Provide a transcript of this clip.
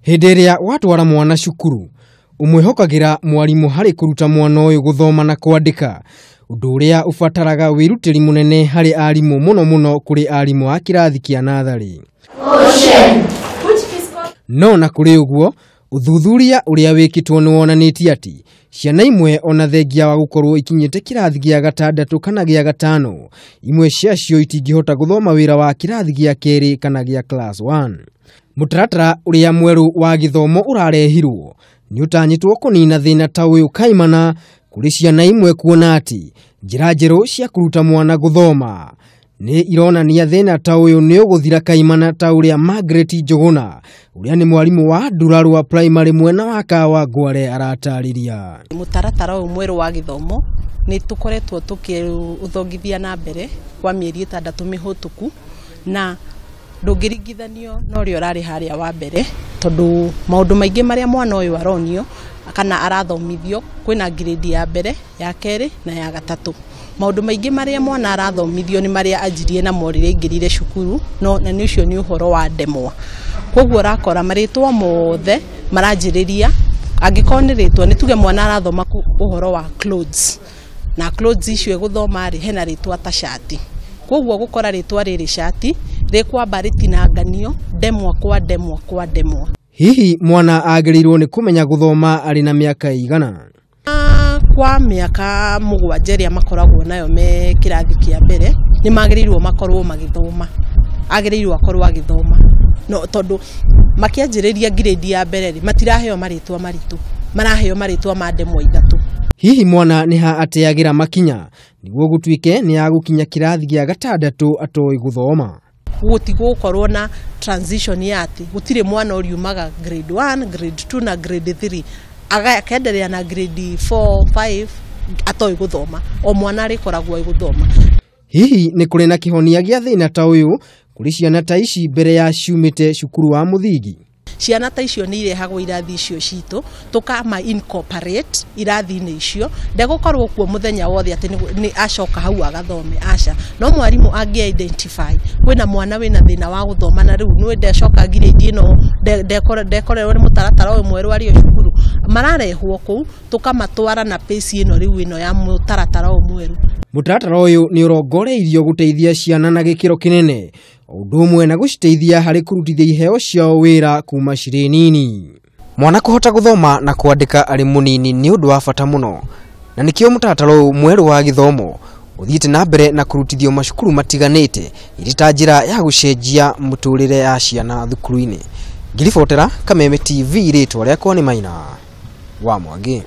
Hĩndĩ ĩrĩa watwara mwana cukuru, umwihokagira mwarimu harĩ kuruta mwana ũyũ guthoma na kwandika, ũndũ ũrĩa ũbataraga wĩrutĩri munene harĩ arimũ mũno kũrĩ arimũ a kirathi kĩa natharĩ. No na kũrĩ ũguo, uthuthuria ũrĩa wikituo nĩ wonanitie atĩ ciana imwe ona thengia wa gukorwo ikinyite kirathi gĩa gatandatu kana gĩa gatano, imwe ciacio itingĩhota guthoma wĩra wa kirathi gĩa kerĩ kana gĩa class 1. Mutaratara uria mweru wa githomo urarehirwo ni utanyitwo kunina thina ta uyu kaimana kuri ciana imwe kuona ati njira njeru cia kuruta mwana guthoma ni ironania thina ta uyu ni uguthira kaimana ta uria Margaret Njuguna uria ni mwarimu wa Nduraru wa primary mwena wa Kawa Ngware aratariria. Mutaratara uyu mweru wa githomo ni tukoretwo tukiuthongithia na mbere kwa mieri 6 mihutuku na ndũngĩringithanio no rio rari haria wa mbere tondu maundu maingi maria mwana uyu aronio kana arathomithio kwina grade ya mbere ya keri na ya gatatu. Maundu maingi maria mwana arathomithio ni maria ajirie na morire ingirire cukuru no na ni ucio ni uhoro wa ndemwa. Koguo rakora maritwa mothe maranjiriria angikoniritwo ni tuge mwana arathoma uhoro wa clothes na clothes icio guthoma ri hena ritwa ta shati. Koguo gukora ritwa riri shati rekwamba ritinanganio ndemwa kwa ndemwa kwa ndemwa. Hihi mwana agĩrĩirwo ni kumenya guthoma ari na miaka igana? Kwa miaka 7 iria makoragwo nayo me kirathi kia mbere ni magĩrĩirwo makorwo magithoma. Agĩrĩirwo akorwo agithoma no tondu makianjĩrĩria grade ya mbere matiraheo maritwa maritu, maraheo maritwa ma ndemwa ithatu. Hihi mwana ni ha ateagira makinya niguo gutuike ni agukinya kirathi gĩa gatandatu atoĩ guthoma? Gutigwo korwo na transition ya ati gutire mwana uriumaga grade 1 grade 2 na grade 3 akaendelea na grade 4 5 atoĩ guthoma. O mwana arikoragwo guthoma. Hihi ni kuri na kihonia gĩa thina ta uyu kuri ciana ta ici mbere ya ciumite cukuru wa muthingi? Ciana ta icio ni irehagwo irathi icio citu tukama incorporate irathi-inĩ icio ndegukorwo kuo muthenya wothe ati ni acoka hau agathome aca no mwarimu angi identify kwina mwana wina thina wa guthoma na riu ni ndecoka grade ino ndekorerwo ni mutaratara uyu mweru ari cukuru mararehwo kuu tukamatwara na pace ino riu ino ya mutaratara uyu mweru. Mutaratara uyu ni urongoreirio guteithia ciana na gikiro kinene ũndũ ũmwe na gũciteithia harĩ kurutithia iheo ciao wĩra kuma cirĩ nini. Mwana kũhota guthoma na kwandika arĩ mũnini ni ũndũ wa bata mũno, na nĩkĩo mũtaratara ũyũ mwerũ wa gĩthomo ũthiĩte na mbere na kurutithio macukuru matiganĩte irĩ ta njĩra ya gũcenjia mũtũrĩre ya ciana thukuru-inĩ. Ngiribotera Kameme TV, rĩtwa rĩakwa nĩ Maina wa Mwangi.